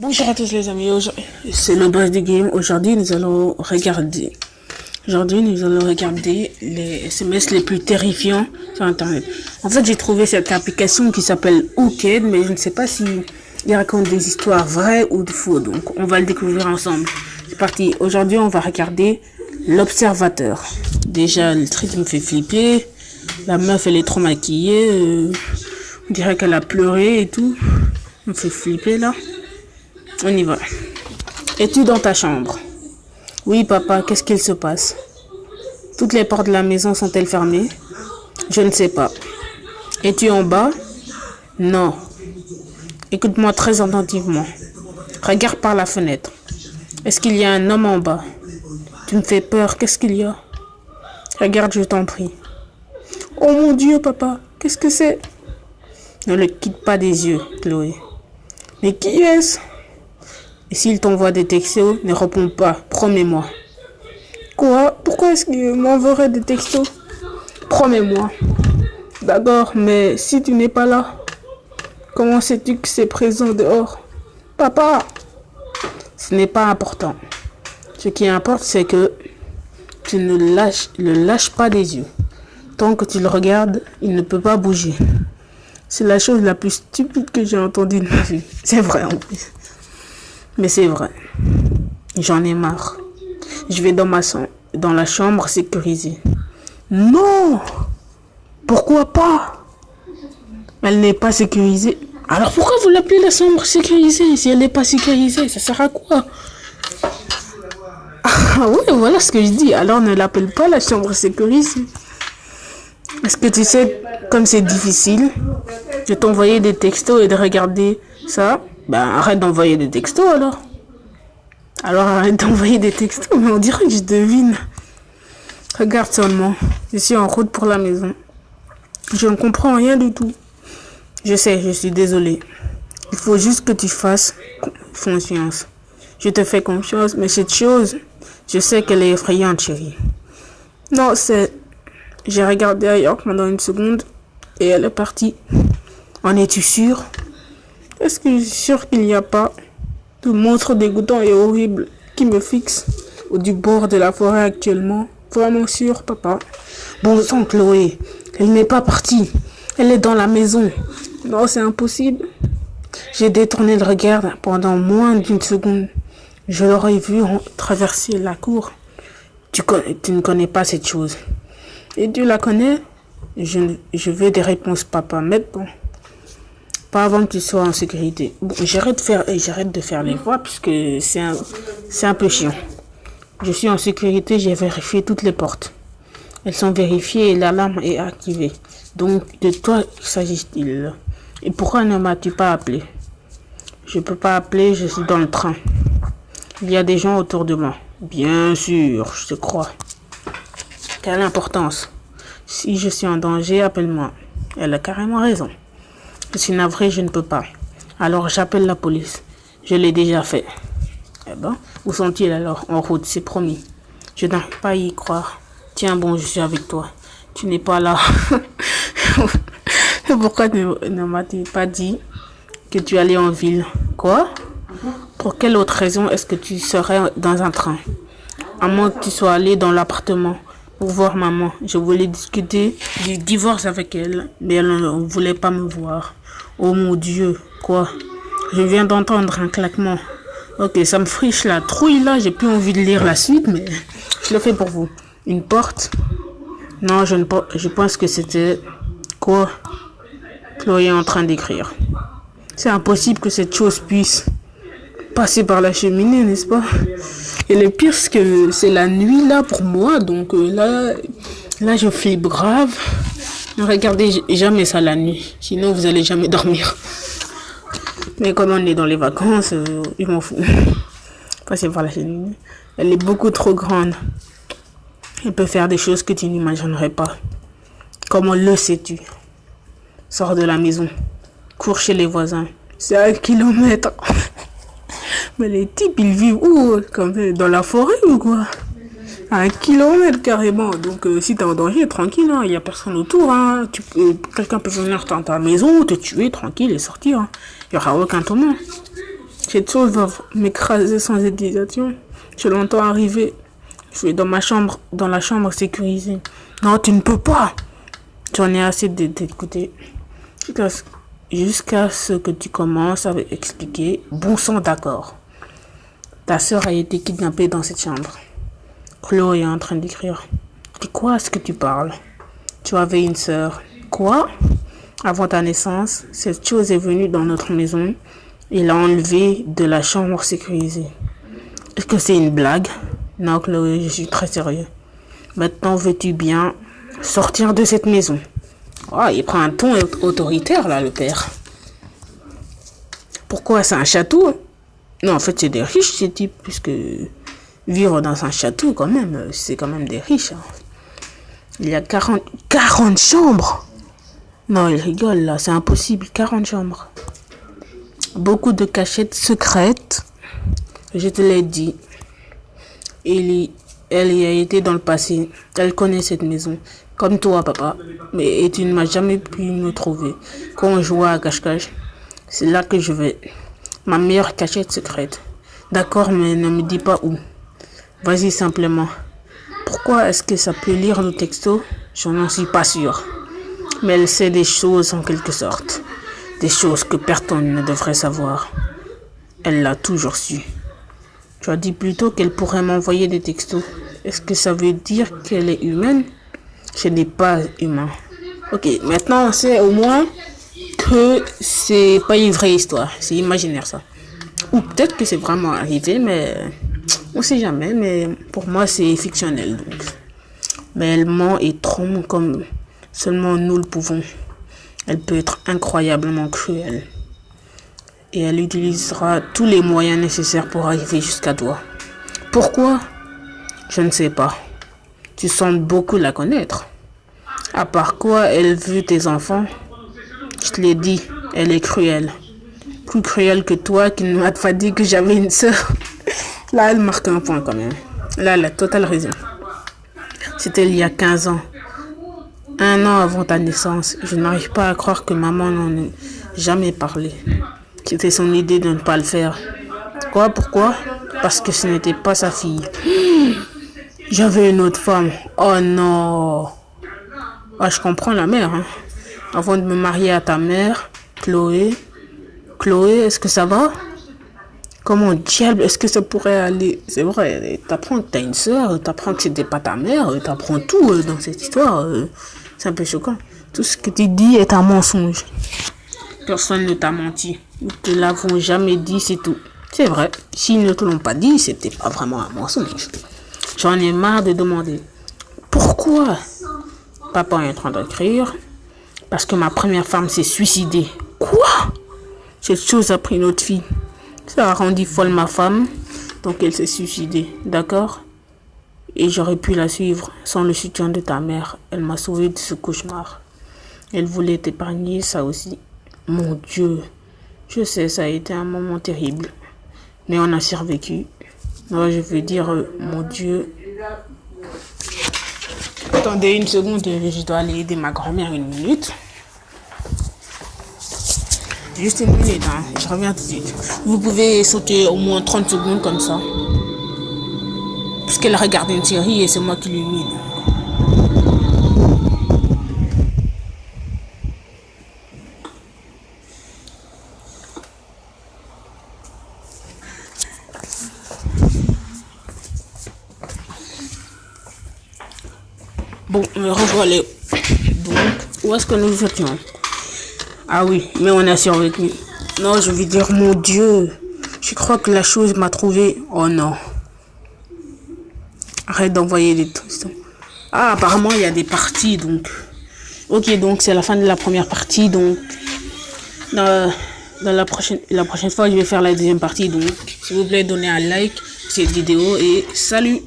Bonjour à tous les amis, c'est le boss du game. Aujourd'hui nous allons regarder les SMS les plus terrifiants sur internet. En fait j'ai trouvé cette application qui s'appelle Hooked, mais je ne sais pas si il raconte des histoires vraies ou de faux, donc on va le découvrir ensemble. C'est parti, aujourd'hui on va regarder l'observateur. Déjà le truc me fait flipper, la meuf elle est trop maquillée, on dirait qu'elle a pleuré et tout, me fait flipper là. On y va. Es-tu dans ta chambre? Oui, papa, qu'est-ce qu'il se passe? Toutes les portes de la maison sont-elles fermées? Je ne sais pas. Es-tu en bas? Non. Écoute-moi très attentivement. Regarde par la fenêtre. Est-ce qu'il y a un homme en bas? Tu me fais peur, qu'est-ce qu'il y a? Regarde, je t'en prie. Oh mon Dieu, papa, qu'est-ce que c'est? Ne le quitte pas des yeux, Chloé. Mais qui est-ce? Et s'il t'envoie des textos, ne réponds pas, promets-moi. Quoi? Pourquoi est-ce qu'il m'enverrait des textos? Promets-moi. D'accord, mais si tu n'es pas là, comment sais-tu que c'est présent dehors? Papa! Ce n'est pas important. Ce qui importe, c'est que tu ne le lâches pas des yeux. Tant que tu le regardes, il ne peut pas bouger. C'est la chose la plus stupide que j'ai entendue de ma vie. C'est vrai en plus. Mais c'est vrai. J'en ai marre. Je vais dans la chambre sécurisée. Non! Pourquoi pas? Elle n'est pas sécurisée. Alors pourquoi vous l'appelez la chambre sécurisée? Si elle n'est pas sécurisée, ça sert à quoi? Ah ouais, voilà ce que je dis. Alors ne l'appelle pas la chambre sécurisée. Est-ce que tu sais comme c'est difficile de t'envoyer des textos et de regarder ça? Ben arrête d'envoyer des textos alors. Alors arrête d'envoyer des textos, mais on dirait que je devine. Regarde seulement, je suis en route pour la maison. Je ne comprends rien du tout. Je sais, je suis désolée. Il faut juste que tu fasses confiance. Je te fais confiance, mais cette chose, je sais qu'elle est effrayante, chérie. Non, j'ai regardé ailleurs pendant une seconde et elle est partie. En es-tu sûr? Est-ce que je suis sûre qu'il n'y a pas de monstre dégoûtant et horrible qui me fixe du bord de la forêt actuellement? Vraiment sûr, papa? Bon sang, Chloé, elle n'est pas partie. Elle est dans la maison. Non, c'est impossible. J'ai détourné le regard pendant moins d'une seconde. Je l'aurais vu traverser la cour. Tu ne connais pas cette chose. Et tu la connais? Je veux des réponses, papa, maintenant. Pas avant que tu sois en sécurité. Bon, j'arrête de faire les voix puisque c'est un peu chiant. Je suis en sécurité, j'ai vérifié toutes les portes. Elles sont vérifiées et l'alarme est activée. Donc, de toi s'agit-il? Et pourquoi ne m'as-tu pas appelé? Je peux pas appeler, je suis dans le train. Il y a des gens autour de moi. Bien sûr, je te crois. Quelle importance? Si je suis en danger, appelle-moi. Elle a carrément raison. Je suis navré, je ne peux pas. Alors j'appelle la police. Je l'ai déjà fait. Eh ben, où sont-ils alors? En route, c'est promis. Je n'arrive pas à y croire. Tiens bon, je suis avec toi. Tu n'es pas là. Pourquoi ne m'as-tu pas dit que tu allais en ville? Quoi? Pour quelle autre raison est-ce que tu serais dans un train? À moins que tu sois allé dans l'appartement pour voir maman. Je voulais discuter du divorce avec elle, mais elle ne voulait pas me voir. Oh mon Dieu, quoi? Je viens d'entendre un claquement. Ok, ça me friche la trouille là, j'ai plus envie de lire la suite, mais je le fais pour vous. Une porte? Non, je pense que c'était... Quoi? Chloé est en train d'écrire. C'est impossible que cette chose puisse passer par la cheminée, n'est-ce pas? Et le pire, c'est que c'est la nuit là pour moi, donc là je flippe grave. Ne regardez jamais ça la nuit, sinon vous allez jamais dormir. Mais comme on est dans les vacances, je m'en fous. Passer par la cheminée. Elle est beaucoup trop grande. Elle peut faire des choses que tu n'imaginerais pas. Comment le sais-tu? Sors de la maison. Cours chez les voisins. C'est à 1 kilomètre. Mais les types, ils vivent où? Comme dans la forêt ou quoi? À 1 kilomètre carrément. Donc si t'es en danger, tranquille, il n'y a personne autour. Hein. Quelqu'un peut venir dans ta maison, te tuer tranquille et sortir. Il n'y aura aucun tournant. Cette chose va m'écraser sans hésitation. Je l'entends arriver. Je suis dans ma chambre, dans la chambre sécurisée. Non, tu ne peux pas. J'en ai assez de t'écouter. Jusqu'à ce que tu commences à expliquer. Bon sang, d'accord. Ta sœur a été kidnappée dans cette chambre. Chloé est en train d'écrire. De quoi est-ce que tu parles? Tu avais une sœur. Quoi? Avant ta naissance, cette chose est venue dans notre maison et l'a enlevée de la chambre sécurisée. Est-ce que c'est une blague? Non, Chloé, je suis très sérieux. Maintenant, veux-tu bien sortir de cette maison? Oh, il prend un ton autoritaire, là, le père. Pourquoi? C'est un château? Non, en fait, c'est des riches, ces types, puisque vivre dans un château, quand même, c'est quand même des riches. Hein. Il y a 40 chambres. Non, il rigole, là, c'est impossible, 40 chambres. Beaucoup de cachettes secrètes, je te l'ai dit. Elle y a été dans le passé. Elle connaît cette maison. Comme toi, papa. Mais tu ne m'as jamais pu me trouver. Quand on jouait à cache-cache, c'est là que je vais. Ma meilleure cachette secrète. D'accord, mais ne me dis pas où. Vas-y simplement. Pourquoi est-ce que ça peut lire le texto? Je n'en suis pas sûr. Mais elle sait des choses en quelque sorte. Des choses que personne ne devrait savoir. Elle l'a toujours su. Tu as dit plutôt qu'elle pourrait m'envoyer des textos. Est-ce que ça veut dire qu'elle est humaine? Je n'ai pas humain. Ok, maintenant on sait au moins que c'est pas une vraie histoire. C'est imaginaire ça. Ou peut-être que c'est vraiment arrivé, mais on sait jamais. Mais pour moi c'est fictionnel. Donc. Mais elle ment et trompe comme seulement nous le pouvons. Elle peut être incroyablement cruelle. Et elle utilisera tous les moyens nécessaires pour arriver jusqu'à toi. Pourquoi? Je ne sais pas. Tu sembles beaucoup la connaître. À part quoi, elle veut tes enfants. Je te l'ai dit, elle est cruelle. Plus cruelle que toi qui ne m'a pas dit que j'avais une sœur. Là, elle marque un point quand même. Là, elle a totale raison. C'était il y a 15 ans. 1 an avant ta naissance. Je n'arrive pas à croire que maman n'en ait jamais parlé. C'était son idée de ne pas le faire. Quoi? Pourquoi? Parce que ce n'était pas sa fille. J'avais une autre femme. Oh non. Ah, je comprends la mère. Hein. Avant de me marier à ta mère, Chloé. Chloé, est-ce que ça va? Comment diable est-ce que ça pourrait aller? C'est vrai, t'apprends que t'as une sœur, t'apprends que c'était pas ta mère, t'apprends tout dans cette histoire. C'est un peu choquant. Tout ce que tu dis est un mensonge. Personne ne t'a menti. Ils ne te l'avons jamais dit, c'est tout. C'est vrai. S'ils ne te l'ont pas dit, c'était pas vraiment un mensonge. J'en ai marre de demander. Pourquoi? Papa est en train d'écrire. Parce que ma première femme s'est suicidée. Quoi? Cette chose a pris notre fille. Ça a rendu folle ma femme. Donc elle s'est suicidée. D'accord? Et j'aurais pu la suivre sans le soutien de ta mère. Elle m'a sauvé de ce cauchemar. Elle voulait t'épargner, ça aussi. Mon Dieu. Je sais, ça a été un moment terrible. Mais on a survécu. Moi, je veux dire, mon Dieu. Attendez une seconde, je dois aller aider ma grand-mère 1 minute. Juste 1 minute, hein. Je reviens tout de suite. Vous pouvez sauter au moins 30 secondes comme ça. Parce qu'elle regarde une série et c'est moi qui lui mine. Bon, revoilà. Donc, où est-ce que nous étions? Ah oui, mais on a survécu. Non, je vais dire, mon Dieu. Je crois que la chose m'a trouvé. Oh non. Arrête d'envoyer des trucs. Ah, apparemment, il y a des parties, donc. Ok, donc c'est la fin de la première partie, donc. Dans la prochaine fois, je vais faire la deuxième partie, donc. S'il vous plaît, donnez un like à cette vidéo et salut!